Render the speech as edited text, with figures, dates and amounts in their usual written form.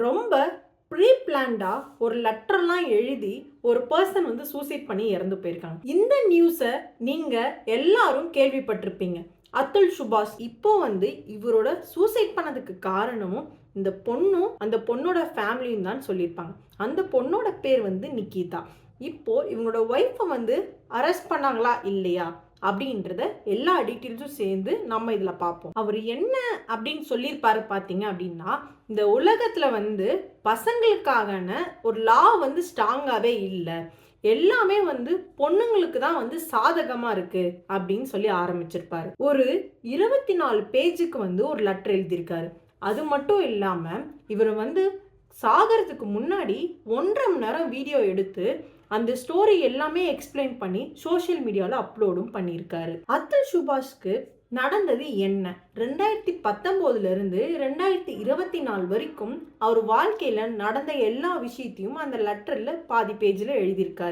ரொம்ப ப்ரீ பிளான்டா ஒரு லெட்டர்லாம் எழுதி ஒரு பர்சன் வந்து சூசைட் பண்ணி இறந்து போயிருக்காங்க. இந்த நியூஸை நீங்க எல்லாரும் கேள்விப்பட்டிருப்பீங்க. அதுல் சுபாஷ் இப்போ வந்து இவரோட சூசைட் பண்ணதுக்கு காரணமும் இந்த பொண்ணும் அந்த பொண்ணோட ஃபேமிலியும் தான் சொல்லியிருப்பாங்க. அந்த பொண்ணோட பேர் வந்து நிக்கிதா. இப்போ இவங்களோட ஒய்ஃபை வந்து அரெஸ்ட் பண்ணாங்களா இல்லையா அப்படின்றத எல்லா டீட்டெயில்ஸும் சேர்ந்து நம்ம இதில் பார்ப்போம். அவர் என்ன அப்படின்னு சொல்லியிருப்பாரு பார்த்தீங்க அப்படின்னா, இந்த உலகத்தில் வந்து பசங்களுக்கான ஒரு லா வந்து ஸ்ட்ராங்காகவே இல்லை, எல்லாமே வந்து பொண்ணுங்களுக்கு தான் வந்து சாதகமாக இருக்கு அப்படின்னு சொல்லி ஆரம்பிச்சிருப்பாரு. ஒரு 24 பேஜுக்கு வந்து ஒரு லெட்டர் எழுதியிருக்காரு. அது மட்டும் இல்லாமல் இவர் வந்து சாகிறதுக்கு முன்னாடி 1.5 மணி நேரம் வீடியோ எடுத்து அந்த ஸ்டோரி எல்லாமே எக்ஸ்பிளைன் பண்ணி சோஷியல் மீடியாவில் அப்லோடும் பண்ணியிருக்காரு. அதுல் சுபாஷ்க்கு நடந்தது என்ன? 2019 2024 வரைக்கும் அவர் வாழ்க்கையில் நடந்த எல்லா விஷயத்தையும் அந்த லெட்டரில் பாதி பேஜில் எழுதியிருக்காரு.